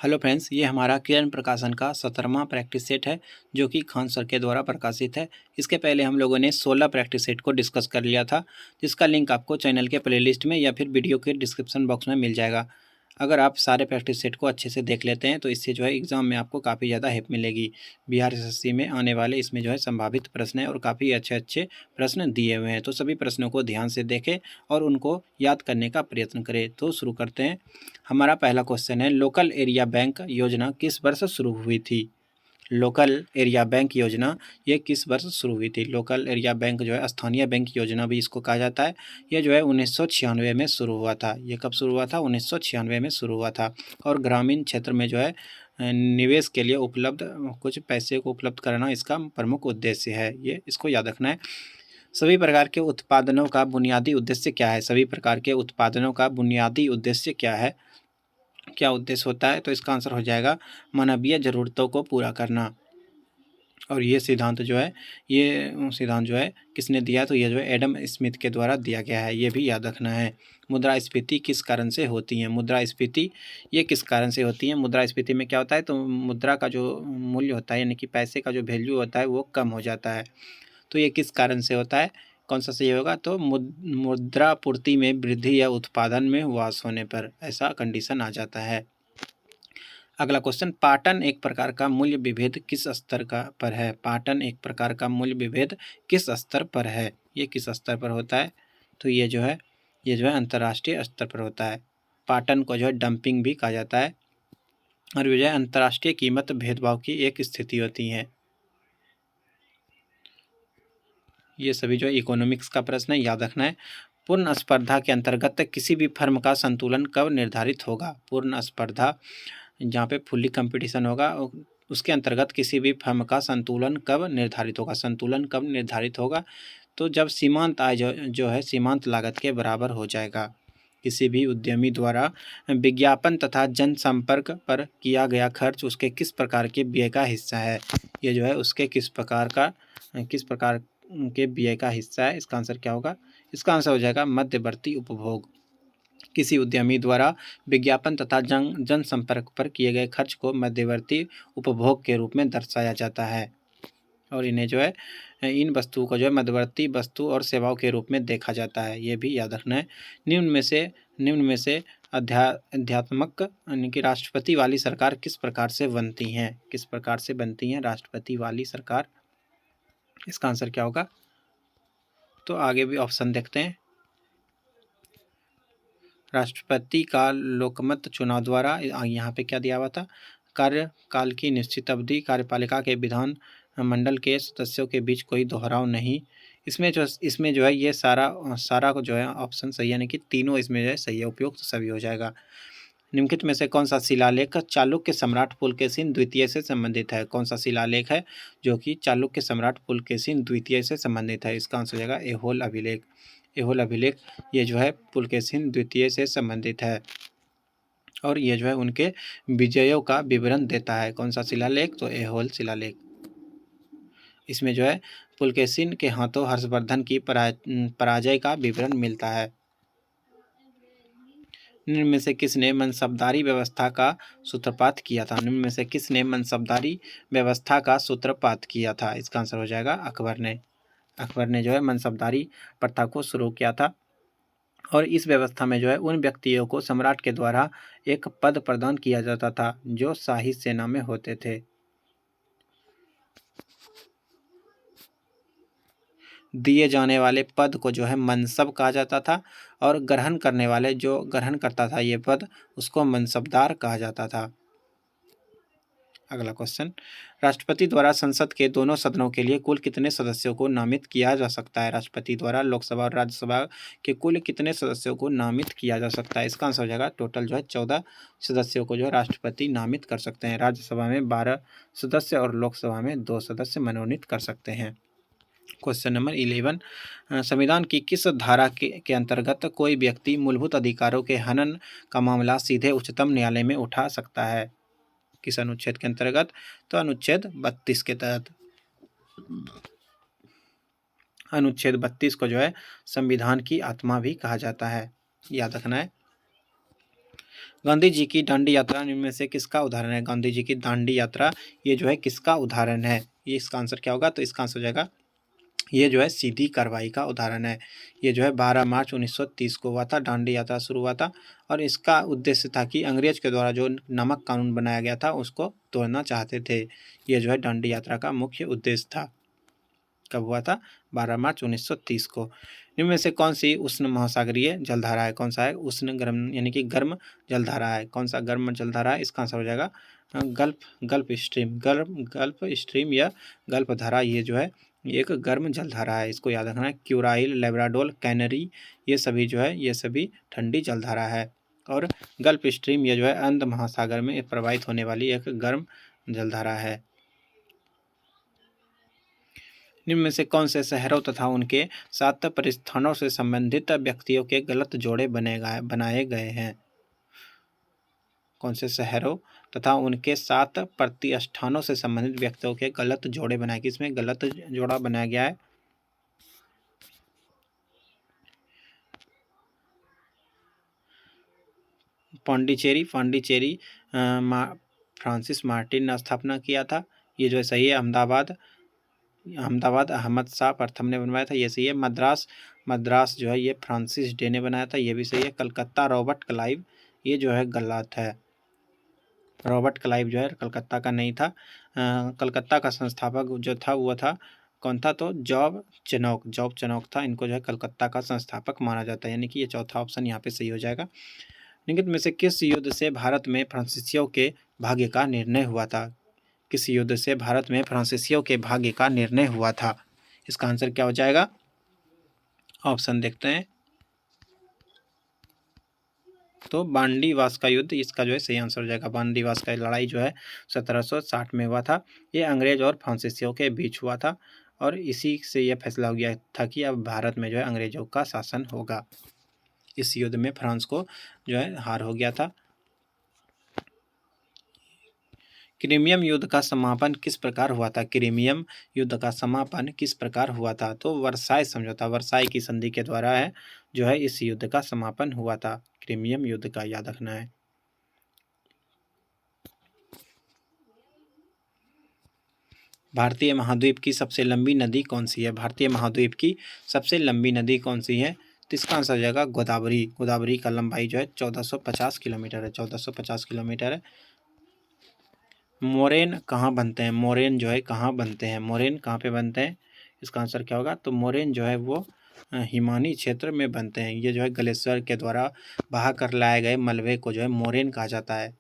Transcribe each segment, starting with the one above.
Hello friends, ये हमारा किरण प्रकाशन का 17वां प्रैक्टिस सेट है जो कि खान सर के द्वारा प्रकाशित है। इसके पहले हम लोगों ने 16 प्रैक्टिस सेट को डिस्कस कर लिया था, जिसका लिंक आपको चैनल के प्लेलिस्ट में या फिर वीडियो के डिस्क्रिप्शन बॉक्स में मिल जाएगा। अगर आप सारे प्रैक्टिस सेट को अच्छे से देख लेते हैं तो इससे जो है एग्ज़ाम में आपको काफ़ी ज़्यादा हेल्प मिलेगी। बिहार एसएससी में आने वाले इसमें जो है संभावित प्रश्न है और काफ़ी अच्छे-अच्छे प्रश्न दिए हुए हैं। तो सभी प्रश्नों को ध्यान से देखें और उनको याद करने का प्रयत्न करें। तो शुरू करते हैं। हमारा पहला क्वेश्चन है, लोकल एरिया बैंक योजना किस वर्ष शुरू हुई थी? लोकल एरिया बैंक योजना ये किस वर्ष शुरू हुई थी? लोकल एरिया बैंक जो है स्थानीय बैंक योजना भी इसको कहा जाता है। ये जो है 1996 में शुरू हुआ था। ये कब शुरू हुआ था? 1996 में शुरू हुआ था। और ग्रामीण क्षेत्र में जो है निवेश के लिए उपलब्ध कुछ पैसे को उपलब्ध कराना इसका प्रमुख उद्देश्य है। ये इसको याद रखना है। सभी प्रकार के उत्पादनों का बुनियादी उद्देश्य क्या है? सभी प्रकार के उत्पादनों का बुनियादी उद्देश्य क्या है? क्या उद्देश्य होता है? तो इसका आंसर हो जाएगा मानवीय ज़रूरतों को पूरा करना। और ये सिद्धांत जो है, ये सिद्धांत जो है किसने दिया? तो ये जो है एडम स्मिथ के द्वारा दिया गया है। ये भी याद रखना है। मुद्रास्फीति किस कारण से होती है? मुद्रास्फीति ये किस कारण से होती है? मुद्रास्फीति में क्या होता है? तो मुद्रा का जो मूल्य होता है, यानी कि पैसे का जो वैल्यू होता है, वो कम हो जाता है। तो ये किस कारण से होता है? कौन सा सही होगा? तो मुद्रापूर्ति में वृद्धि या उत्पादन में ह्रास होने पर ऐसा कंडीशन आ जाता है। अगला क्वेश्चन, पाटन एक प्रकार का मूल्य विभेद किस स्तर का पर है? पाटन एक प्रकार का मूल्य विभेद किस स्तर पर है? ये किस स्तर पर होता है? तो ये जो है अंतर्राष्ट्रीय स्तर पर होता है। पाटन को जो है डंपिंग भी कहा जाता है और ये जो है अंतर्राष्ट्रीय कीमत भेदभाव की एक स्थिति होती है। ये सभी जो है इकोनॉमिक्स का प्रश्न है, याद रखना है। पूर्ण स्पर्धा के अंतर्गत किसी भी फर्म का संतुलन कब निर्धारित होगा? पूर्ण स्पर्धा जहाँ पे फुल्ली कंपटीशन होगा उसके अंतर्गत किसी भी फर्म का संतुलन कब निर्धारित होगा? संतुलन कब निर्धारित होगा? तो जब सीमांत आय जो है सीमांत लागत के बराबर हो जाएगा। किसी भी उद्यमी द्वारा विज्ञापन तथा जनसंपर्क पर किया गया खर्च उसके किस प्रकार के व्यय का हिस्सा है? ये जो है उसके किस प्रकार के व्यय का हिस्सा है। इसका आंसर क्या होगा? इसका आंसर हो जाएगा मध्यवर्ती उपभोग। किसी उद्यमी द्वारा विज्ञापन तथा जनसंपर्क पर किए गए खर्च को मध्यवर्ती उपभोग के रूप में दर्शाया जाता है और इन्हें जो है इन वस्तुओं को जो है मध्यवर्ती वस्तु और सेवाओं के रूप में देखा जाता है। ये भी याद रखना है। निम्न में से अध्यात्मक यानी कि राष्ट्रपति वाली सरकार किस प्रकार से बनती हैं? किस प्रकार से बनती हैं राष्ट्रपति वाली सरकार? इसका आंसर क्या होगा? तो आगे भी ऑप्शन देखते हैं। राष्ट्रपति का लोकमत चुनाव द्वारा, यहाँ पे क्या दिया हुआ था? कार्यकाल की निश्चित अवधि, कार्यपालिका के विधान मंडल के सदस्यों के बीच कोई दोहराव नहीं। इसमें जो है ये सारा को जो है ऑप्शन सही है, यानी कि तीनों इसमें जो है सही है, उपयुक्त सभी हो जाएगा। निम्नलिखित में से कौन सा शिलालेख चालुक्य सम्राट पुलकेशिन द्वितीय से संबंधित है? कौन सा शिलालेख है जो कि चालुक्य सम्राट पुलकेशिन द्वितीय से संबंधित है? इसका आंसर हो जाएगा ऐहोल अभिलेख। ऐहोल अभिलेख ये जो है पुलकेशिन द्वितीय से संबंधित है और ये जो है उनके विजयों का विवरण देता है। कौन सा शिलालेख? तो ऐहोल शिलालेख। इसमें जो है पुलकेशिन के हाथों हर्षवर्धन की पराजय का विवरण मिलता है। निम्न में से किसने मनसबदारी व्यवस्था का सूत्रपात किया था? निम्न में से किसने मनसबदारी व्यवस्था का सूत्रपात किया था? इसका आंसर हो जाएगा अकबर ने। अकबर ने जो है मनसबदारी प्रथा को शुरू किया था और इस व्यवस्था में जो है उन व्यक्तियों को सम्राट के द्वारा एक पद प्रदान किया जाता था जो शाही सेना में होते थे। दिए जाने वाले पद को जो है मनसब कहा जाता था और ग्रहण करने वाले जो ग्रहण करता था ये पद उसको मनसबदार कहा जाता था। अगला क्वेश्चन, राष्ट्रपति द्वारा संसद के दोनों सदनों के लिए कुल कितने सदस्यों को नामित किया जा सकता है? राष्ट्रपति द्वारा लोकसभा और राज्यसभा के कुल कितने सदस्यों को नामित किया जा सकता है? इसका आंसर हो जाएगा टोटल जो है 14 सदस्यों को जो है राष्ट्रपति नामित कर सकते हैं। राज्यसभा में 12 सदस्य और लोकसभा में 2 सदस्य मनोनीत कर सकते हैं। क्वेश्चन नंबर 11, संविधान की किस धारा के अंतर्गत कोई व्यक्ति मूलभूत अधिकारों के हनन का मामला सीधे उच्चतम न्यायालय में उठा सकता है? किस अनुच्छेद के अंतर्गत? तो अनुच्छेद 32 के तहत। अनुच्छेद 32 को जो है संविधान की आत्मा भी कहा जाता है, याद रखना है। गांधी जी की दांडी यात्रा निम्न में से किसका उदाहरण है? गांधी जी की दांडी यात्रा ये जो है किसका उदाहरण है? ये इसका आंसर क्या होगा? तो इसका आंसर हो जाएगा, ये जो है सीधी कार्रवाई का उदाहरण है। ये जो है 12 मार्च 1930 को हुआ था, दांडी यात्रा शुरू हुआ था और इसका उद्देश्य था कि अंग्रेज के द्वारा जो नमक कानून बनाया गया था उसको तोड़ना चाहते थे। ये जो है दांडी यात्रा का मुख्य उद्देश्य था। कब हुआ था? 12 मार्च 1930 को। इनमें से कौन सी उष्ण महासागरीय जलधारा है? कौन सा है? उष्ण गर्म यानी कि गर्म जलधारा है। कौन सा गर्म जलधारा है? इसका आंसर हो जाएगा gulf gulf stream. Gulf stream या गल्फ धारा ये जो है ये एक गर्म जलधारा है। इसको याद रखना है। क्यूराइल, लेब्राडोर, कैनरी ये सभी जो है ये सभी ठंडी जलधारा है। और गल्फ स्ट्रीम ये जो है अंध महासागर में प्रवाहित होने वाली एक गर्म जलधारा है। निम्न में से कौन से शहरों तथा उनके सात प्रतिष्ठानों से संबंधित व्यक्तियों के गलत जोड़े बनाए गए हैं? कौन से शहरों तथा उनके सात प्रतिष्ठानों से संबंधित व्यक्तियों के गलत जोड़े बनाए गए? इसमें गलत जोड़ा बनाया गया है। पांडिचेरी फ्रांसिस मार्टिन ने स्थापना किया था। ये जो है सही है। अहमदाबाद अहमद शाह प्रथम ने बनवाया था। ये सही है। मद्रास जो है ये फ्रांसिस डे ने बनाया था। ये भी सही है। कलकत्ता रॉबर्ट क्लाइव ये जो है गलत है। रॉबर्ट क्लाइव जो है कलकत्ता का नहीं था। कलकत्ता का संस्थापक जो था वो था कौन था? तो जॉब चनोक था। इनको जो है कलकत्ता का संस्थापक माना जाता है। यानी कि ये चौथा ऑप्शन यहाँ पे सही हो जाएगा। निम्नलिखित में से किस युद्ध से भारत में फ्रांसीसियों के भाग्य का निर्णय हुआ था? किस युद्ध से भारत में फ्रांसीसियों के भाग्य का निर्णय हुआ था? इसका आंसर क्या हो जाएगा? ऑप्शन देखते हैं। तो बांडीवास का युद्ध इसका जो है सही आंसर हो जाएगा। बांडीवास का लड़ाई जो है 1760 में हुआ था। ये अंग्रेज और फ्रांसीसियों के बीच हुआ था और इसी से यह फैसला हो गया था कि अब भारत में जो है अंग्रेजों का शासन होगा। इस युद्ध में फ्रांस को जो है हार हो गया था। क्रीमियम युद्ध का समापन किस प्रकार हुआ था? क्रीमियम युद्ध का समापन किस प्रकार हुआ था? तो वर्साय समझौता, वर्साय की संधि के द्वारा है जो है इस युद्ध का समापन हुआ था। क्रीमियम युद्ध का याद रखना है। भारतीय महाद्वीप की सबसे लंबी नदी कौन सी है? भारतीय महाद्वीप की सबसे लंबी नदी कौन सी है? तो इसका आंसर हो जाएगा गोदावरी। गोदावरी का लंबाई जो है 1450 किलोमीटर है। 1450 किलोमीटर है। मोरेन कहाँ बनते हैं? मोरेन जो है कहाँ बनते हैं? मोरेन कहाँ पे बनते हैं? इसका आंसर क्या होगा? तो मोरेन जो है वो हिमानी क्षेत्र में बनते हैं। ये जो है ग्लेशियर के द्वारा बहा कर लाए गए मलबे को जो है मोरेन कहा जाता है।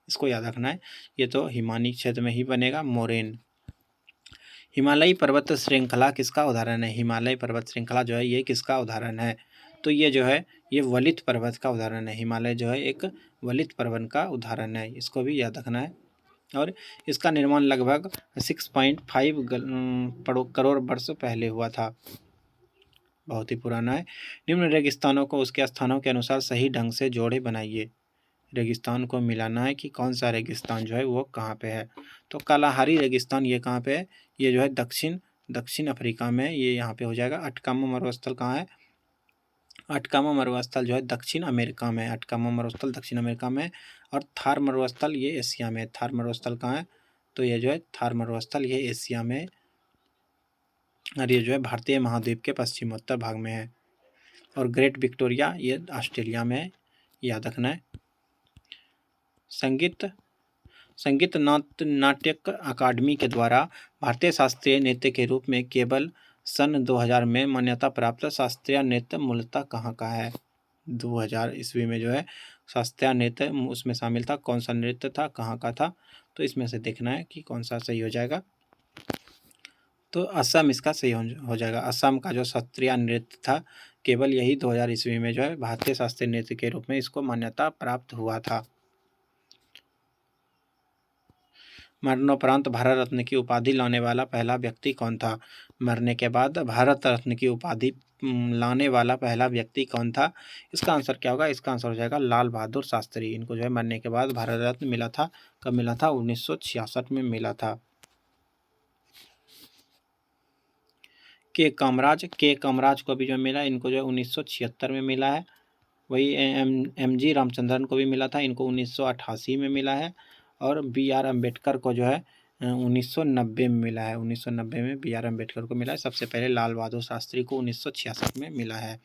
इसको याद रखना है। ये तो हिमानी क्षेत्र में ही बनेगा मोरेन। हिमालयी पर्वत श्रृंखला किसका उदाहरण है? हिमालय पर्वत श्रृंखला जो है ये किसका उदाहरण है? तो ये जो है ये वलित पर्वत का उदाहरण है। हिमालय जो है एक वलित पर्वत का उदाहरण है। इसको भी याद रखना है। और इसका निर्माण लगभग 6.5 करोड़ वर्ष पहले हुआ था। बहुत ही पुराना है। निम्न रेगिस्तानों को उसके स्थानों के अनुसार सही ढंग से जोड़े बनाइए। रेगिस्तान को मिलाना है कि कौन सा रेगिस्तान जो है वो कहाँ पे है। तो कालाहारी रेगिस्तान ये कहाँ पे है? ये जो है दक्षिण अफ्रीका में ये यहाँ पे हो जाएगा। अटकामा मरुस्थल कहाँ है? अटकामा मरुस्थल जो है दक्षिण अमेरिका में। अटकामा मरुस्थल दक्षिण अमेरिका में। और थार मरुस्थल ये एशिया में। थार मरुस्थल कहाँ है? तो ये जो है थार मरुस्थल ये एशिया में और ये जो है भारतीय महाद्वीप के पश्चिमोत्तर भाग में है। और ग्रेट विक्टोरिया ये ऑस्ट्रेलिया में है। याद रखना है। संगीत नाट्यक अकादमी के द्वारा भारतीय शास्त्रीय नृत्य के रूप में केवल सन 2000 में मान्यता प्राप्त शास्त्रीय नृत्य मूलतः कहाँ का है? 2000 ईस्वी में जो है शास्त्रीय नृत्य उसमें शामिल था। कौन सा नृत्य था? कहाँ का था? तो इसमें से देखना है कि कौन सा सही हो जाएगा। तो असम इसका सही हो जाएगा। असम का जो शास्त्रीय नृत्य था केवल यही 2000 ईस्वी में जो है भारतीय शास्त्रीय नृत्य के रूप में इसको मान्यता प्राप्त हुआ था। मरणोपरांत भारत रत्न की उपाधि लाने वाला पहला व्यक्ति कौन था? मरने के बाद भारत रत्न की उपाधि लाने वाला पहला व्यक्ति कौन था? इसका आंसर क्या होगा? इसका आंसर हो जाएगा लाल बहादुर शास्त्री। इनको जो है मरने के बाद भारत रत्न मिला था। कब मिला था? 1966 में मिला था। के कामराज को भी जो मिला इनको जो है 1976 में मिला है। वही एम जी रामचंद्रन को भी मिला था, इनको 1988 में मिला है। और बी आर अम्बेडकर को जो है 1990 में मिला है। 1990 में बी आर अम्बेडकर को मिला है। सबसे पहले लाल बहादुर शास्त्री को 1966 में मिला है।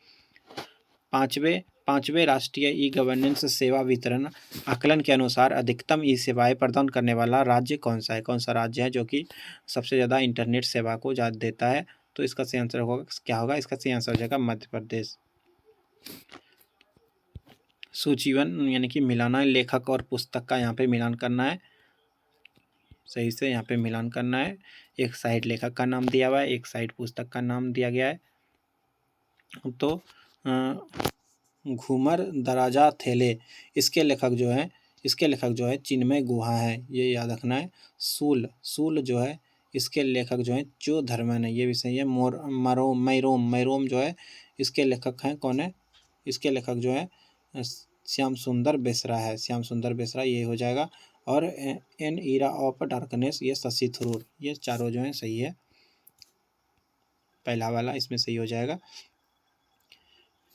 पाँचवें राष्ट्रीय ई गवर्नेंस सेवा वितरण आकलन के अनुसार अधिकतम ई सेवाएं प्रदान करने वाला राज्य कौन सा है? कौन सा राज्य है जो कि सबसे ज़्यादा इंटरनेट सेवा को ज़्यादा देता है? तो इसका सही आंसर होगा, क्या होगा? इसका सही आंसर हो जाएगा मध्य प्रदेश। सूचीवन यानी कि मिलाना, लेखक और पुस्तक का यहाँ पे मिलान करना है, सही से यहाँ पे मिलान करना है। एक साइड लेखक का नाम दिया हुआ है, एक साइड पुस्तक का नाम दिया गया है। तो घूमर दराजा थेले, इसके लेखक जो है चिन्मय गुहा है, ये याद रखना है। सूल जो है इसके लेखक जो है चो धर्मन है, ये भी सही है। मैरोम जो है इसके लेखक हैं कौन है? इसके लेखक जो है श्याम सुंदर बेसरा है, श्याम सुंदर बेसरा, ये हो जाएगा। और एन ईरा ऑफ डार्कनेस, ये शशि थरूर। ये चारों जो है सही है, पहला वाला इसमें सही हो जाएगा।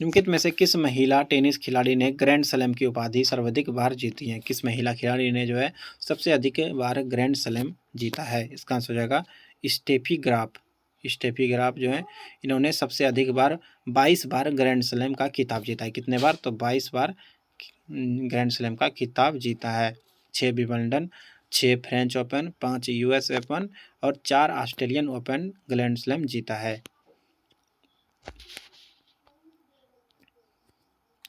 निम्नलिखित में से किस महिला टेनिस खिलाड़ी ने ग्रैंड स्लैम की उपाधि सर्वाधिक बार जीती है? किस महिला खिलाड़ी ने जो है सबसे अधिक बार ग्रैंड स्लैम जीता है? इसका आंसर हो जाएगा स्टेफी ग्राफ। स्टेफी ग्राफ जो है इन्होंने सबसे अधिक बार 22 बार ग्रैंड स्लैम का खिताब जीता है। कितने बार? तो 22 बार ग्रैंड स्लैम का खिताब जीता है। 6 Wimbledon, 6 French open, 5 US open और 4 ऑस्ट्रेलियन ओपन ग्रैंड स्लैम जीता है।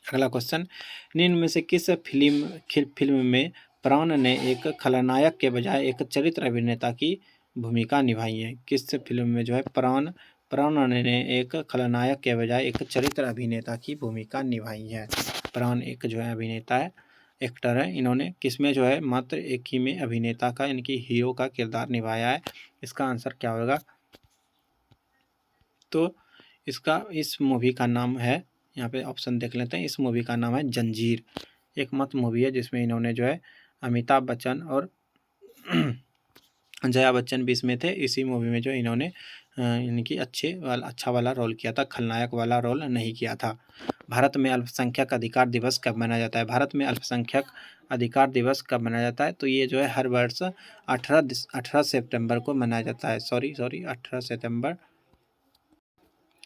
अगला क्वेश्चन, निम्न में से किस फिल्म में प्राण ने एक खलनायक के बजाय एक चरित्र अभिनेता की भूमिका निभाई है? किस फिल्म में जो है प्राण ने एक खलनायक के बजाय एक चरित्र अभिनेता की भूमिका निभाई है? प्राण एक जो है अभिनेता है, एक्टर है, इन्होंने किसमें जो है मात्र एक ही में अभिनेता का यानी कि हीरो का किरदार निभाया है? इसका आंसर क्या होगा? तो इस मूवी का नाम है, यहाँ पे ऑप्शन देख लेते हैं, इस मूवी का नाम है जंजीर। एकमात्र मूवी है जिसमें इन्होंने जो है अमिताभ बच्चन और जया बच्चन भी इसमें थे। इसी मूवी में जो इन्होंने यानी कि अच्छा वाला रोल किया था, खलनायक वाला रोल नहीं किया था। भारत में अल्पसंख्यक अधिकार दिवस कब मनाया जाता है? भारत में अल्पसंख्यक अधिकार दिवस कब मनाया जाता है? तो ये जो है हर वर्ष 18 सितंबर को मनाया जाता है। सॉरी 18 सितंबर,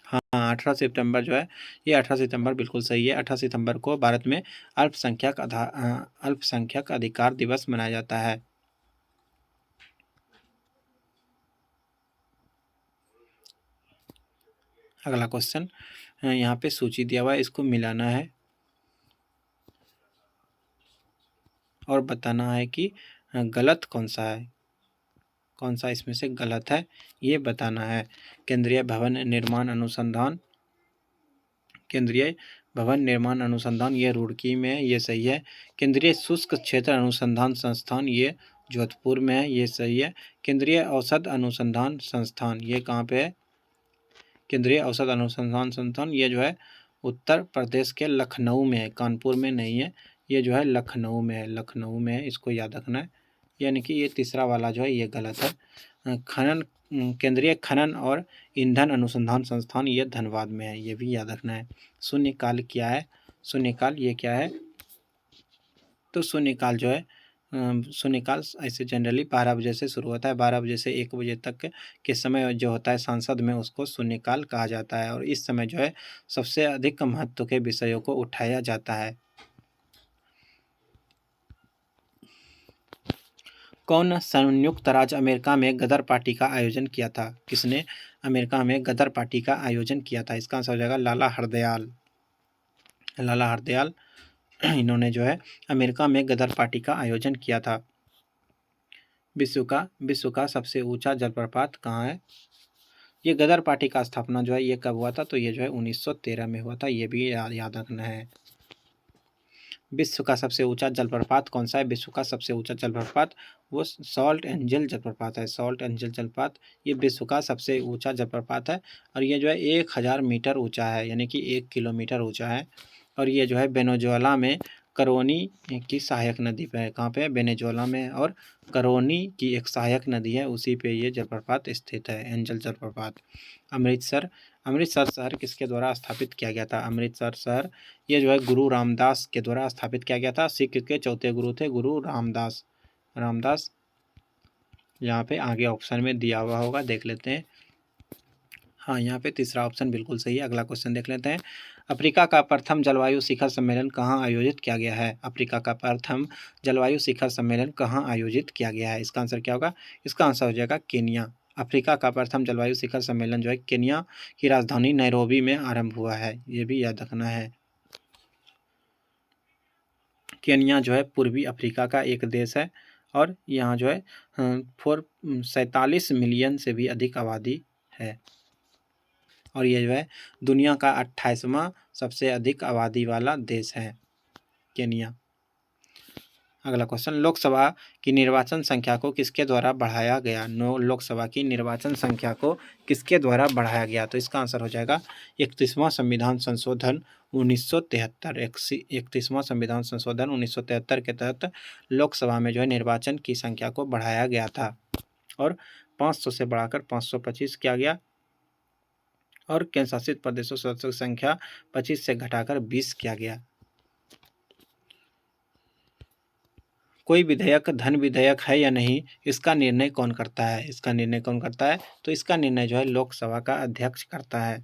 हाँ 18 सितंबर जो है, ये 18 सितंबर बिल्कुल सही है। 18 सितंबर को भारत में अल्पसंख्यक अधिकार दिवस मनाया जाता है। अगला क्वेश्चन, यहाँ पे सूची दिया हुआ है, इसको मिलाना है और बताना है कि गलत कौन सा है, कौन सा इसमें से गलत है ये बताना है। केंद्रीय भवन निर्माण अनुसंधान ये रुड़की में है, ये सही है। केंद्रीय शुष्क क्षेत्र अनुसंधान संस्थान ये जोधपुर में है, ये सही है। केंद्रीय औषध अनुसंधान संस्थान ये कहाँ पे है? केंद्रीय औषध अनुसंधान संस्थान ये जो है उत्तर प्रदेश के लखनऊ में है, कानपुर में नहीं है, ये जो है लखनऊ में है, लखनऊ में है, इसको याद रखना है। यानी कि ये तीसरा वाला जो है ये गलत है। केंद्रीय खनन और ईंधन अनुसंधान संस्थान ये धनबाद में है, ये भी याद रखना है। शून्यकाल क्या है? शून्यकाल ये क्या है? तो शून्यकाल जो है शून्यकाल ऐसे जनरली 12 बजे से शुरू होता है, 12 बजे से 1 बजे तक के समय जो होता है संसद में, उसको शून्यकाल कहा जाता है। और इस समय जो है सबसे अधिक महत्व के विषयों को उठाया जाता है। कौन संयुक्त राज्य अमेरिका में गदर पार्टी का आयोजन किया था? किसने अमेरिका में गदर पार्टी का आयोजन किया था? इसका आंसर हो जाएगा लाला हरदयाल। लाला हरदयाल इन्होंने जो है अमेरिका में गदर पार्टी का आयोजन किया था। विश्व का सबसे ऊंचा जलप्रपात कहाँ है? ये गदर पार्टी का स्थापना जो है ये कब हुआ था? तो ये जो है 1913 में हुआ था, ये भी याद रखना है। विश्व का सबसे ऊंचा जलप्रपात कौन सा है? विश्व का सबसे ऊंचा जलप्रपात वो सॉल्ट एंजल जलप्रपात है। सॉल्ट एंजल जलप्रपात ये विश्व का सबसे ऊंचा जलप्रपात है और ये जो है 1000 मीटर ऊंचा है, यानी कि 1 किलोमीटर ऊंचा है। और ये जो है वेनेजुएला में करोनी की सहायक नदी पे है। कहाँ पे है? वेनेजुएला में है। और करोनी की एक सहायक नदी है, उसी पे ये जलप्रपात स्थित है, एंजल जलप्रपात। अमृतसर, अमृतसर शहर किसके द्वारा स्थापित किया गया था? अमृतसर शहर ये जो है गुरु रामदास के द्वारा स्थापित किया गया था। सिख के चौथे गुरु थे गुरु रामदास। रामदास यहाँ पे आगे ऑप्शन में दिया हुआ होगा, देख लेते हैं। हाँ, यहाँ पे तीसरा ऑप्शन बिल्कुल सही है। अगला क्वेश्चन देख लेते हैं। अफ्रीका का प्रथम जलवायु शिखर सम्मेलन कहाँ आयोजित किया गया है? अफ्रीका का प्रथम जलवायु शिखर सम्मेलन कहाँ आयोजित किया गया है? इसका आंसर क्या होगा? इसका आंसर हो जाएगा केन्या। अफ्रीका का प्रथम जलवायु शिखर सम्मेलन जो है केन्या की राजधानी नैरोबी में आरंभ हुआ है, ये भी याद रखना है। केन्या जो है पूर्वी अफ्रीका का एक देश है और यहाँ जो है 47 मिलियन से भी अधिक आबादी है और ये जो है दुनिया का 28वां सबसे अधिक आबादी वाला देश है केन्या। अगला क्वेश्चन, लोकसभा की निर्वाचन संख्या को किसके द्वारा बढ़ाया गया? लोकसभा की निर्वाचन संख्या को किसके द्वारा बढ़ाया गया? तो इसका आंसर हो जाएगा 31वां संविधान संशोधन 1973। 31वां संविधान संशोधन 1973 के तहत लोकसभा में जो है निर्वाचन की संख्या को बढ़ाया गया था और 500 से बढ़ाकर 525 किया गया और केंद्र शासित प्रदेशों सदस्यों की संख्या 25 से घटाकर 20 किया गया। कोई विधेयक धन विधेयक है या नहीं, इसका निर्णय कौन करता है? इसका निर्णय कौन करता है? तो इसका निर्णय जो है लोकसभा का अध्यक्ष करता है।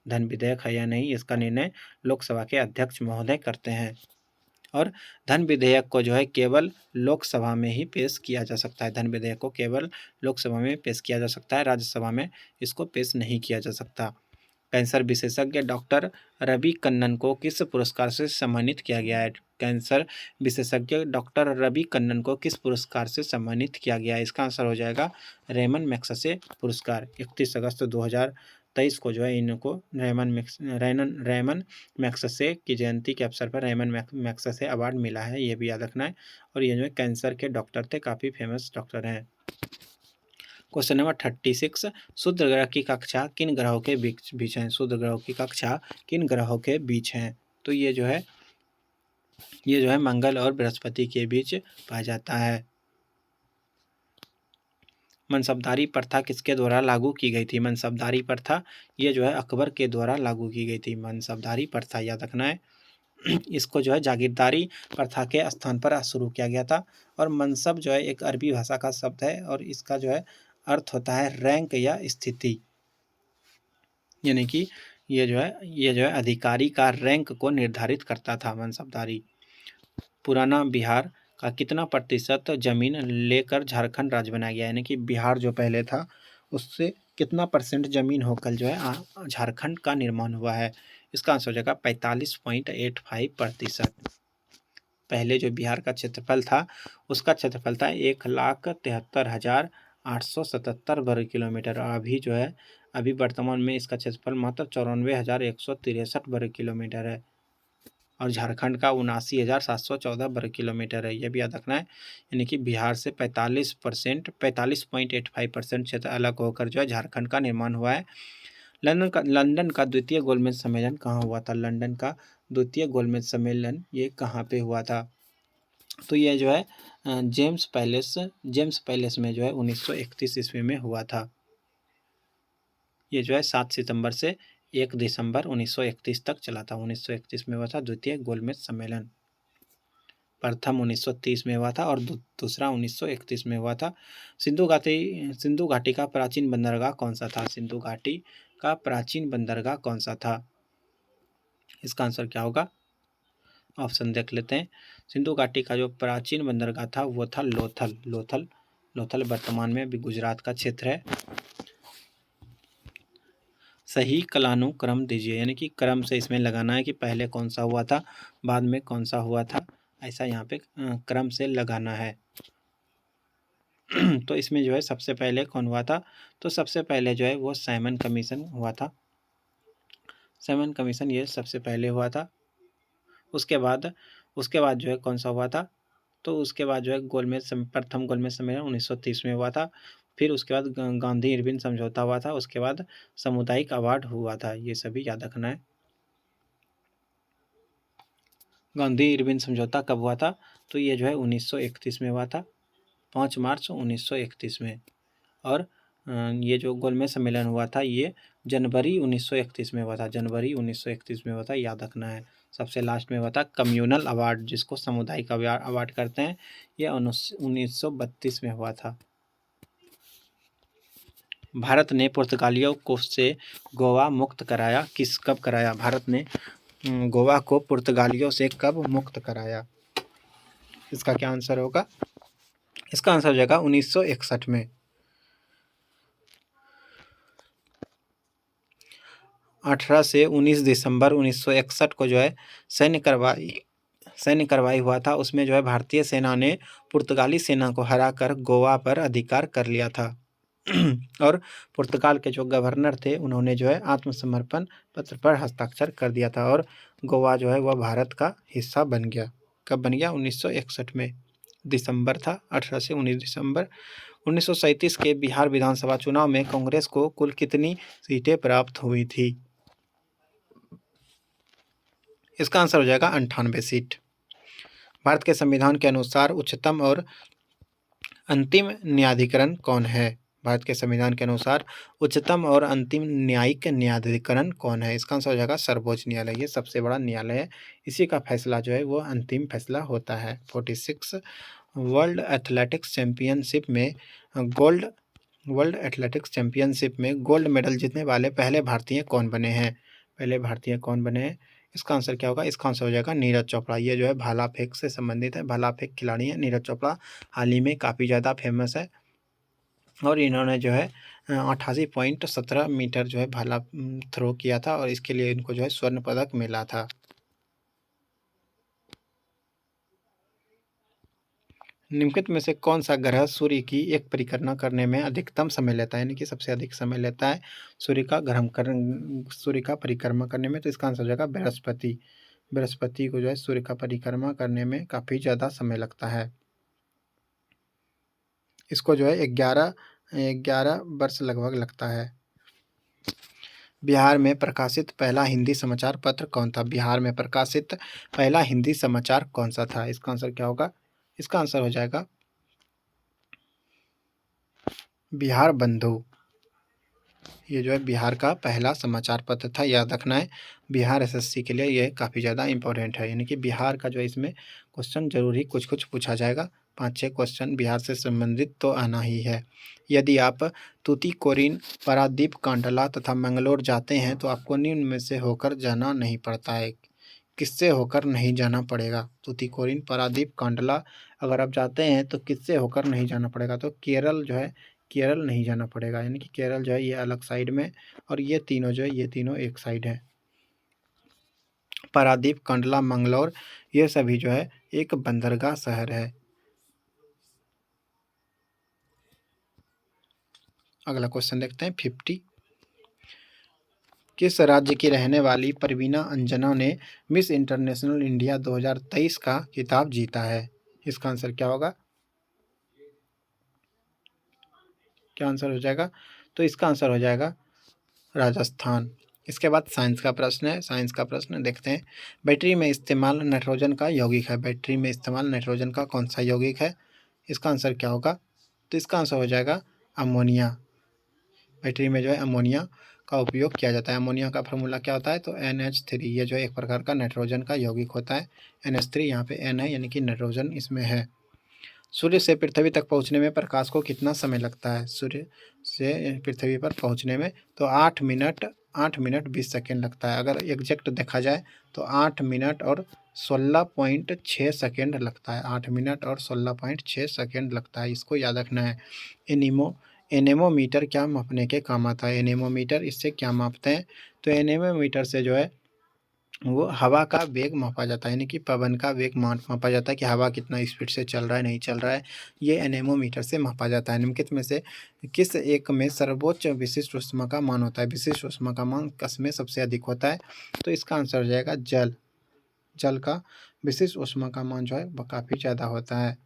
धन विधेयक है या नहीं, इसका निर्णय लोकसभा के अध्यक्ष महोदय करते हैं और धन विधेयक को जो है केवल लोकसभा में ही पेश किया जा सकता है। धन विधेयक को केवल लोकसभा में पेश किया जा सकता है, राज्यसभा में इसको पेश नहीं किया जा सकता। कैंसर विशेषज्ञ डॉक्टर रवि कन्नन को किस पुरस्कार से सम्मानित किया गया है? कैंसर विशेषज्ञ डॉक्टर रवि कन्नन को किस पुरस्कार से सम्मानित किया गया है? इसका आंसर हो जाएगा रेमन मैग्सेसे पुरस्कार। 31 अगस्त 2023 को जो है इनको रेमन मैग्सेसे की जयंती के अवसर पर रेमन मैग्सेसे अवार्ड मिला है, ये भी याद रखना है। और ये जो है कैंसर के डॉक्टर थे, काफ़ी फेमस डॉक्टर हैं। क्वेश्चन नंबर 36, शुद्ध ग्रह की कक्षा किन ग्रहों के बीच है? शुद्ध ग्रहों की कक्षा किन ग्रहों के बीच है? तो ये जो है मंगल और बृहस्पति के बीच पाया जाता है। मनसबदारी प्रथा किसके द्वारा लागू की गई थी? मनसबदारी प्रथा ये जो है अकबर के द्वारा लागू की गई थी। मनसबदारी प्रथा याद रखना है। इसको जो है जागीरदारी प्रथा के स्थान पर शुरू किया गया था और मनसब जो है एक अरबी भाषा का शब्द है और इसका जो है अर्थ होता है रैंक या स्थिति, यानी कि ये जो है अधिकारी का रैंक को निर्धारित करता था मनसबदारी। पुराना बिहार का कितना प्रतिशत जमीन लेकर झारखंड राज्य बनाया गया, यानी कि बिहार जो पहले था उससे कितना परसेंट जमीन होकर जो है झारखंड का निर्माण हुआ है? इसका आंसर हो जाएगा 45.85%। पहले जो बिहार का क्षेत्रफल था उसका क्षेत्रफल था 1,73,877 वर्ग किलोमीटर। अभी वर्तमान में इसका क्षेत्रफल मात्र 94,163 वर्ग किलोमीटर है और झारखंड का 79,714 वर्ग किलोमीटर है, यह भी याद रखना है। यानी कि बिहार से 45.85% क्षेत्र अलग होकर जो है झारखंड का निर्माण हुआ है। लंदन का द्वितीय गोलमेज सम्मेलन कहाँ हुआ था? लंदन का द्वितीय गोलमेज सम्मेलन ये कहाँ पे हुआ था? तो ये जो है जेम्स पैलेस में जो है 1931 ईस्वी में हुआ था। ये जो है 7 सितंबर से 1 दिसंबर 1931 तक चला था। 1931 में हुआ था द्वितीय गोलमेज सम्मेलन। प्रथम 1930 में हुआ था और दूसरा 1931 में हुआ था। सिंधु घाटी का प्राचीन बंदरगाह कौन सा था? सिंधु घाटी का प्राचीन बंदरगाह कौन सा था? इसका आंसर क्या होगा? ऑप्शन देख लेते हैं। सिंधु घाटी का जो प्राचीन बंदरगाह था वो था लोथल वर्तमान में भी गुजरात का क्षेत्र है। सही कालानुक्रम दीजिए, यानी कि क्रम से इसमें लगाना है कि पहले कौन सा हुआ था बाद में कौन सा हुआ था, ऐसा यहाँ पे क्रम से लगाना है। तो इसमें जो है सबसे पहले कौन हुआ था? तो सबसे पहले जो है वो साइमन कमीशन हुआ था। साइमन कमीशन ये सबसे पहले हुआ था। उसके बाद जो है कौन सा हुआ था? तो उसके बाद जो है प्रथम गोलमेज सम्मेलन 1930 में हुआ था। फिर उसके बाद गांधी इरविन समझौता हुआ था। उसके बाद सामुदायिक अवार्ड हुआ था। ये सभी याद रखना है। गांधी इरविन समझौता कब हुआ था? तो ये जो है 1931 में हुआ था, 5 मार्च 1931 में। और ये जो गोलमेज सम्मेलन हुआ था ये जनवरी 1931 में हुआ था, जनवरी 1931 में हुआ था, याद रखना है। सबसे लास्ट में हुआ था कम्युनल अवार्ड, जिसको सामुदायिक अवार्ड करते हैं, ये 1932 में हुआ था। भारत ने पुर्तगालियों को से गोवा मुक्त कराया, कब कराया? भारत ने गोवा को पुर्तगालियों से कब मुक्त कराया? इसका क्या आंसर होगा? इसका आंसर हो जाएगा 1961 में। 18 से 19 दिसंबर 1961 को जो है सैन्य कार्रवाई हुआ था। उसमें जो है भारतीय सेना ने पुर्तगाली सेना को हराकर गोवा पर अधिकार कर लिया था। और पुर्तगाल के जो गवर्नर थे उन्होंने जो है आत्मसमर्पण पत्र पर हस्ताक्षर कर दिया था और गोवा जो है वह भारत का हिस्सा बन गया। कब बन गया? 1961 में। दिसंबर था, 18 से 19 दिसंबर। 1937 के बिहार विधानसभा चुनाव में कांग्रेस को कुल कितनी सीटें प्राप्त हुई थी? इसका आंसर हो जाएगा 98 सीट। भारत के संविधान के अनुसार उच्चतम और अंतिम न्यायाधिकरण कौन है? भारत के संविधान के अनुसार उच्चतम और अंतिम न्यायिक न्यायाधिकरण कौन है? इसका आंसर हो जाएगा सर्वोच्च न्यायालय। ये सबसे बड़ा न्यायालय है, इसी का फैसला जो है वो अंतिम फैसला होता है। 46 वर्ल्ड एथलेटिक्स चैंपियनशिप में गोल्ड मेडल जीतने वाले पहले भारतीय कौन बने हैं? पहले भारतीय कौन बने हैं? इसका आंसर क्या होगा? इसका आंसर हो जाएगा नीरज चोपड़ा। ये जो है भाला फेंक से संबंधित है, भाला फेंक खिलाड़ी है नीरज चोपड़ा। हाल ही में काफ़ी ज़्यादा फेमस है और इन्होंने जो है 88.17 मीटर जो है भाला थ्रो किया था और इसके लिए इनको जो है स्वर्ण पदक मिला था। निम्नलिखित में से कौन सा ग्रह सूर्य की एक परिक्रमा करने में अधिकतम समय लेता है, यानी कि सबसे अधिक समय लेता है सूर्य का परिक्रमा करने में? तो इसका आंसर हो जाएगा बृहस्पति। बृहस्पति को जो है सूर्य का परिक्रमा करने में काफ़ी ज़्यादा समय लगता है। इसको जो है 11 वर्ष लगभग लगता है। बिहार में प्रकाशित पहला हिंदी समाचार पत्र कौन था? बिहार में प्रकाशित पहला हिंदी समाचार कौन सा था? इसका आंसर क्या होगा? इसका आंसर हो जाएगा बिहार बंधु। ये जो है बिहार का पहला समाचार पत्र था, याद रखना है। बिहार एसएससी के लिए ये काफ़ी ज़्यादा इंपॉर्टेंट है, यानी कि बिहार का जो है इसमें क्वेश्चन जरूर ही कुछ कुछ पूछा जाएगा। 5-6 क्वेश्चन बिहार से संबंधित तो आना ही है। यदि आप तूतीकोरिन, पारादीप, कांडला तथा मंगलोर जाते हैं तो आपको निम्न में से होकर जाना नहीं पड़ता है। किससे होकर नहीं जाना पड़ेगा? तूतीकोरिन, पारादीप, कांडला अगर आप जाते हैं तो किससे होकर नहीं जाना पड़ेगा? तो केरल जो है, केरल नहीं जाना पड़ेगा, यानी कि केरल जो है ये अलग साइड में और ये तीनों जो है ये तीनों एक साइड है। पारादीप, कंडला, मंगलौर ये सभी जो है एक बंदरगाह शहर है। अगला क्वेश्चन देखते हैं 50। किस राज्य की रहने वाली परवीना अंजना ने मिस इंटरनेशनल इंडिया 2023 का खिताब जीता है? इसका आंसर क्या होगा? क्या आंसर हो जाएगा? तो इसका आंसर हो जाएगा राजस्थान। इसके बाद साइंस का प्रश्न है। साइंस का प्रश्न देखते हैं। बैटरी में इस्तेमाल नाइट्रोजन का यौगिक है। बैटरी में इस्तेमाल नाइट्रोजन का कौन सा यौगिक है? इसका आंसर क्या होगा? तो इसका आंसर हो जाएगा अमोनिया। बैटरी में जो है अमोनिया का उपयोग किया जाता है। अमोनिया का फार्मूला क्या होता है? तो NH3। ये जो है एक प्रकार का नाइट्रोजन का यौगिक होता है। NH3 यहाँ पे N है, यानी कि नाइट्रोजन इसमें है। सूर्य से पृथ्वी तक पहुंचने में प्रकाश को कितना समय लगता है? सूर्य से पृथ्वी पर पहुंचने में तो 8 मिनट 20 सेकेंड लगता है। अगर एग्जैक्ट देखा जाए तो 8 मिनट और 16.6 सेकेंड लगता है। 8 मिनट और 16.6 सेकेंड लगता है, इसको याद रखना है। एनेमोमीटर क्या मापने के काम आता है? एनेमोमीटर इससे क्या मापते हैं? तो एनेमोमीटर से जो है वो हवा का वेग मापा जाता है, यानी कि पवन का वेग मापा जाता है कि हवा कितना स्पीड से चल रहा है, नहीं चल रहा है। ये एनेमोमीटर से मापा जाता है। निम्नलिखित में से किस एक में सर्वोच्च विशिष्ट ऊष्मा का मान होता है? विशिष्ट ऊष्मा का मान किस में सबसे अधिक होता है? तो इसका आंसर हो जाएगा जल। जल का विशिष्ट ऊष्मा का मान जो है वह काफ़ी ज़्यादा होता है।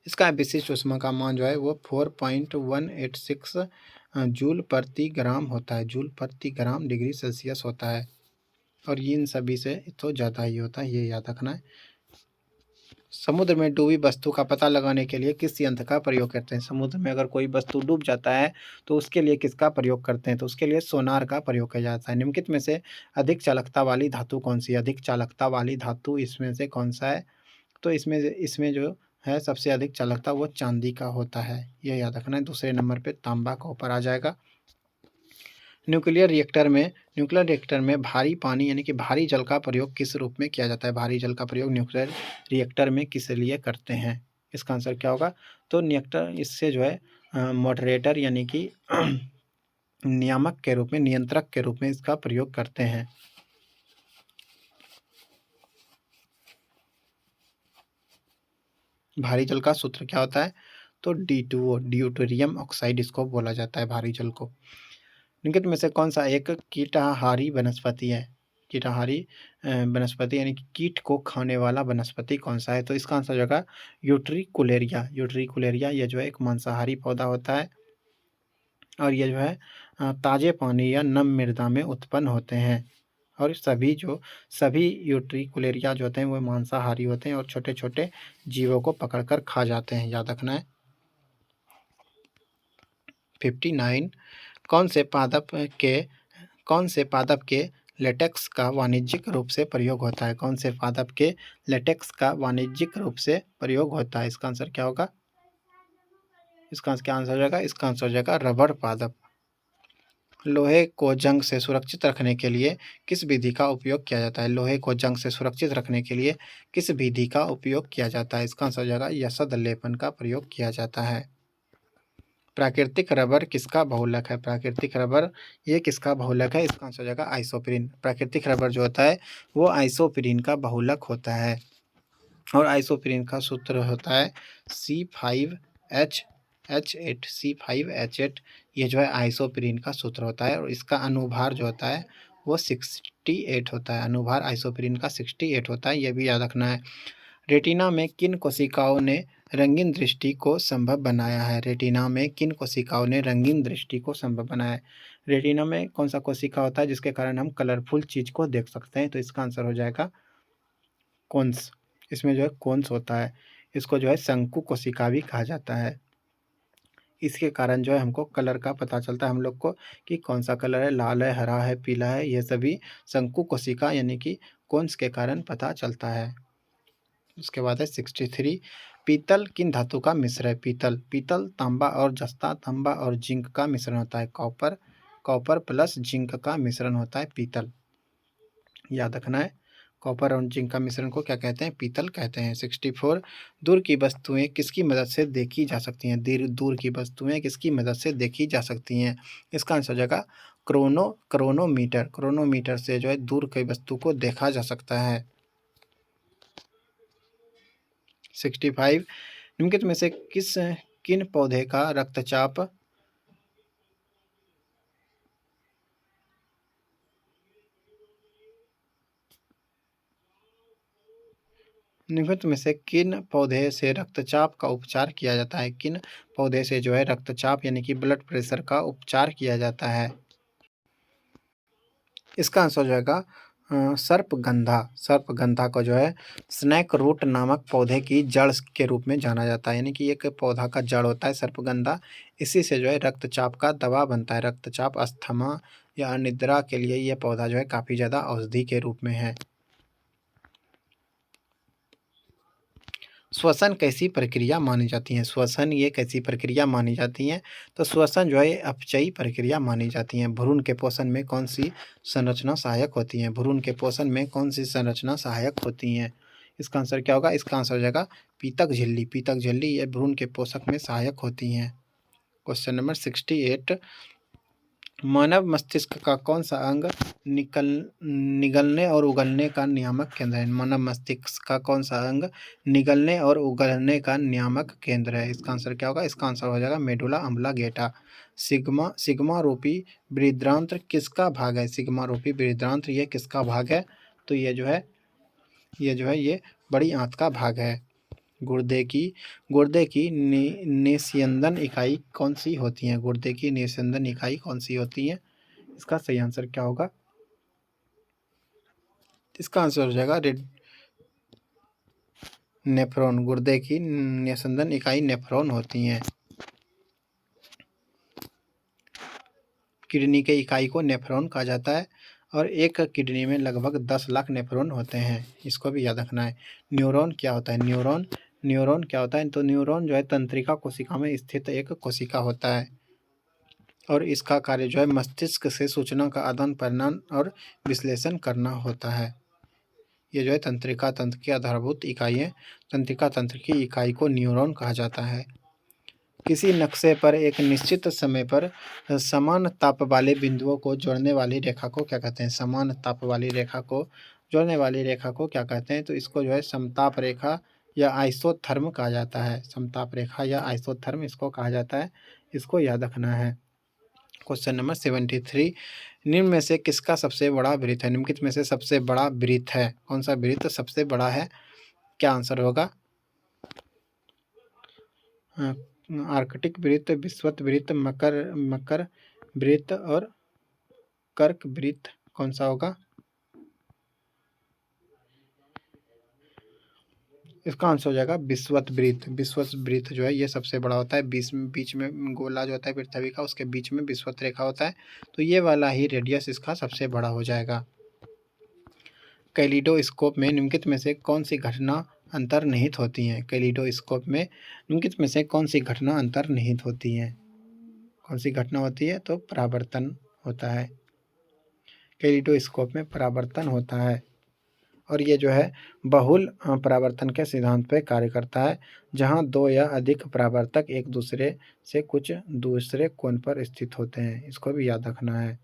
इसका विशिष्ट ऊष्मा का मान जो है वो 4.186 जूल प्रति ग्राम होता है। जूल प्रति ग्राम डिग्री सेल्सियस होता है। और ये इन सभी से तो ज़्यादा ही होता है, ये याद रखना है। समुद्र में डूबी वस्तु का पता लगाने के लिए किस यंत्र का प्रयोग करते हैं? समुद्र में अगर कोई वस्तु डूब जाता है तो उसके लिए किसका प्रयोग करते हैं? तो उसके लिए सोनार का प्रयोग किया जाता है। निम्नलिखित में से अधिक चालकता वाली धातु कौन सी है? अधिक चालकता वाली धातु इसमें से कौन सा है? तो इसमें जो है सबसे अधिक चालकता वो चांदी का होता है, यह याद रखना है। दूसरे नंबर पे तांबा का ऊपर आ जाएगा। न्यूक्लियर रिएक्टर में भारी पानी यानी कि भारी जल का प्रयोग किस रूप में किया जाता है? भारी जल का प्रयोग न्यूक्लियर रिएक्टर में किस लिए करते हैं? इसका आंसर क्या होगा? तो रिएक्टर इससे जो है मॉडरेटर यानी कि नियामक के रूप में, नियंत्रक के रूप में इसका प्रयोग करते हैं। भारी जल का सूत्र क्या होता है? तो D2O, ड्यूटेरियम ऑक्साइड इसको बोला जाता है भारी जल को। निम्नलिखित में से कौन सा एक कीटाहारी वनस्पति है? कीटाहारी वनस्पति यानी कि कीट को खाने वाला वनस्पति कौन सा है? तो इसका आंसर हो जाएगा यूट्रिकुलेरिया। यूट्रिकुलेरिया ये जो है एक मांसाहारी पौधा होता है और ये जो है ताजे पानी या नम मृदा में उत्पन्न होते हैं। और सभी यूट्रिकुलेरिया जो होते हैं वो मांसाहारी होते हैं और छोटे छोटे जीवों को पकड़कर खा जाते हैं, याद रखना है। 59 कौन से पादप के लेटेक्स का वाणिज्यिक रूप से प्रयोग होता है? कौन से पादप के लेटेक्स का वाणिज्यिक रूप से प्रयोग होता है? इसका आंसर क्या होगा? इसका क्या आंसर हो जाएगा? इसका आंसर हो जाएगा रबड़ पादप। लोहे को जंग से सुरक्षित रखने के लिए किस विधि का उपयोग किया जाता है? लोहे को जंग से सुरक्षित रखने के लिए किस विधि का उपयोग किया जाता है? इसका आंसर हो जाएगा यसद लेपन का प्रयोग किया जाता है। प्राकृतिक रबर किसका बहुलक है? प्राकृतिक रबर ये किसका बहुलक है? इसका आंसर हो जाएगा आइसोप्रीन। प्राकृतिक रबर जो होता है वो आइसोप्रीन का बहुलक होता है और आइसोप्रीन का सूत्र होता है C5H8। C5H8 ये जो है आइसोप्रीन का सूत्र होता है और इसका अनुभार जो होता है वो 68 होता है। अनुभार आइसोप्रीन का 68 होता है, ये भी याद रखना है। रेटिना में किन कोशिकाओं ने रंगीन दृष्टि को संभव बनाया है? रेटिना में किन कोशिकाओं ने रंगीन दृष्टि को संभव बनाया है? रेटिना में कौन सा कोशिका होता है जिसके कारण हम कलरफुल चीज को देख सकते हैं? तो इसका आंसर हो जाएगा कोन्स। इसमें जो है कोन्स होता है, इसको जो है शंकु कोशिका भी कहा जाता है। इसके कारण जो है हमको कलर का पता चलता है हम लोग को कि कौन सा कलर है, लाल है, हरा है, पीला है, ये सभी शंकु कोशिका यानी कि कोन्स के कारण पता चलता है। उसके बाद है 63 पीतल किन धातु का मिश्र है? पीतल तांबा और जस्ता, तांबा और जिंक का मिश्रण होता है। कॉपर प्लस जिंक का मिश्रण होता है पीतल, याद रखना है। कॉपर और जिंक का मिश्रण को क्या कहते हैं? पीतल कहते हैं। 64 दूर की वस्तुएं किसकी मदद से देखी जा सकती हैं? दूर की वस्तुएं किसकी मदद से देखी जा सकती हैं? इसका आंसर हो जाएगा क्रोनोमीटर से जो है दूर की वस्तु को देखा जा सकता है। 65 निम्नलिखित में से किन पौधे का रक्तचाप निम्नलिखित में से किन पौधे से रक्तचाप का उपचार किया जाता है? किन पौधे से जो है रक्तचाप यानी कि ब्लड प्रेशर का उपचार किया जाता है? इसका आंसर हो जाएगा सर्पगंधा को जो है स्नैक रूट नामक पौधे की जड़ के रूप में जाना जाता है। यानी कि एक पौधा का जड़ होता है सर्पगंधा, इसी से जो है रक्तचाप का दवा बनता है। रक्तचाप, अस्थमा या अनिद्रा के लिए यह पौधा जो है काफ़ी ज़्यादा औषधि के रूप में है। श्वसन कैसी प्रक्रिया मानी जाती है? श्वसन ये कैसी प्रक्रिया मानी जाती हैं? तो श्वसन जो है अपचयी प्रक्रिया मानी जाती हैं। भ्रूण के पोषण में कौन सी संरचना सहायक होती हैं? भ्रूण के पोषण में कौन सी संरचना सहायक होती हैं? इसका आंसर क्या होगा? इसका आंसर हो जाएगा पीतक झिल्ली। पीतक झिल्ली ये भ्रूण के पोषक में सहायक होती हैं। क्वेश्चन नंबर 68 मानव मस्तिष्क का कौन सा अंग निगलने और उगलने का नियामक केंद्र है? मानव मस्तिष्क का कौन सा अंग निगलने और उगलने का नियामक केंद्र है? इसका आंसर क्या होगा? इसका आंसर हो जाएगा मेडुला अम्बलागेटा। सिग्मा रूपी बृहदान्त्र किसका भाग है? सिग्मा रूपी बृहदान्त्र ये किसका भाग है? तो ये जो है ये बड़ी आंत का भाग है। गुर्दे की निस्यंदन इकाई कौन सी होती है? गुर्दे की निस्यंदन इकाई कौन सी होती है? इसका सही आंसर क्या होगा? इसका आंसर हो जाएगा रेड नेफ्रॉन। गुर्दे की निस्यंदन इकाई नेफ्रॉन होती हैं। किडनी के इकाई को नेफ्रॉन कहा जाता है और एक किडनी में लगभग 10 लाख नेफ्रॉन होते हैं, इसको भी याद रखना है। न्यूरॉन क्या होता है? न्यूरॉन क्या होता है? तो न्यूरॉन जो है तंत्रिका कोशिका में स्थित एक कोशिका होता है और इसका कार्य जो है मस्तिष्क से सूचना का आदान प्रदान और विश्लेषण करना होता है। ये जो है तंत्रिका तंत्र की आधारभूत इकाई है। तंत्रिका तंत्र की इकाई को न्यूरॉन कहा जाता है। किसी नक्शे पर एक निश्चित समय पर समान ताप वाले बिंदुओं को जोड़ने वाली रेखा को क्या कहते हैं? समान ताप वाली रेखा को जोड़ने वाली रेखा को क्या कहते हैं? तो इसको जो है समताप रेखा या आइसोथर्म कहा जाता है। समताप रेखा या आइसोथर्म इसको कहा जाता है, इसको याद रखना है। क्वेश्चन नंबर 73, निम्न में से किसका सबसे बड़ा वृत्त है? निम्नलिखित में से सबसे बड़ा वृत्त है, कौन सा वृत्त सबसे बड़ा है? क्या आंसर होगा? आर्कटिक वृत्त, विषुवत वृत्त, मकर वृत्त और कर्क वृत्त, कौन सा होगा? इसका आंसर हो जाएगा विषुवत वृत्त। विषुवत वृत्त जो है ये सबसे बड़ा होता है। बीच में गोला जो होता है पृथ्वी का, उसके बीच में विषुवत रेखा होता है, तो ये वाला ही रेडियस इसका सबसे बड़ा हो जाएगा। कैलिडोस्कोप में निम्नलिखित में से कौन सी घटना अंतर्निहित होती हैं? कैलिडोस्कोप में निम्नलिखित में से कौन सी घटना अंतर्निहित होती हैं? कौन सी घटना होती है? तो परावर्तन होता है। कैलिडोस्कोप में परावर्तन होता है और ये जो है बहुल परावर्तन के सिद्धांत पर कार्य करता है, जहां दो या अधिक परावर्तक एक दूसरे से कुछ दूसरे कोण पर स्थित होते हैं, इसको भी याद रखना है।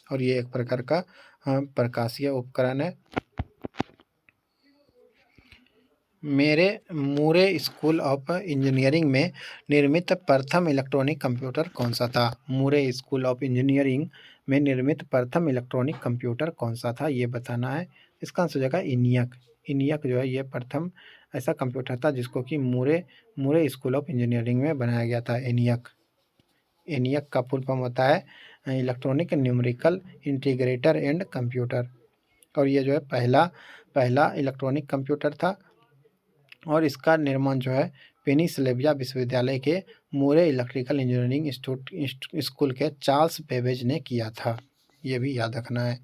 और ये एक प्रकार का प्रकाशीय उपकरण है। मूरे स्कूल ऑफ इंजीनियरिंग में निर्मित प्रथम इलेक्ट्रॉनिक कंप्यूटर कौन सा था? मूरे स्कूल ऑफ इंजीनियरिंग में निर्मित प्रथम इलेक्ट्रॉनिक कंप्यूटर कौन सा था, ये बताना है। इसका आंसर हो जाएगा ENIAC। ENIAC जो है ये प्रथम ऐसा कंप्यूटर था जिसको कि मूरे स्कूल ऑफ इंजीनियरिंग में बनाया गया था। ENIAC का फुल फॉर्म होता है electronic numerical integrator and computer, और ये जो है पहला इलेक्ट्रॉनिक कंप्यूटर था और इसका निर्माण जो है पेनिसिल्वेनिया विश्वविद्यालय के मूरे इलेक्ट्रिकल इंजीनियरिंग स्कूल के चार्ल्स बेबेज ने किया था, ये भी याद रखना है।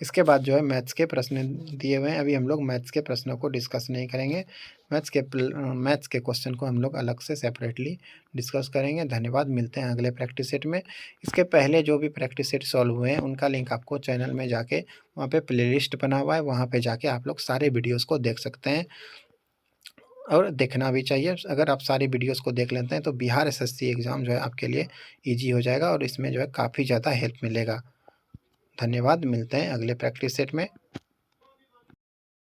इसके बाद जो है मैथ्स के प्रश्न दिए हुए हैं। अभी हम लोग मैथ्स के प्रश्नों को डिस्कस नहीं करेंगे। मैथ्स के क्वेश्चन को हम लोग अलग से सेपरेटली डिस्कस करेंगे। धन्यवाद, मिलते हैं अगले प्रैक्टिस सेट में। इसके पहले जो भी प्रैक्टिस सेट सॉल्व हुए हैं उनका लिंक आपको चैनल में जाके वहाँ पे प्लेलिस्ट बना हुआ है, वहाँ पे जाके आप लोग सारे वीडियोज़ को देख सकते हैं और देखना भी चाहिए। अगर आप सारी वीडियोज़ को देख लेते हैं तो बिहार SSC एग्ज़ाम जो है आपके लिए ईजी हो जाएगा और इसमें जो है काफ़ी ज़्यादा हेल्प मिलेगा। धन्यवाद, मिलते हैं अगले प्रैक्टिस सेट में।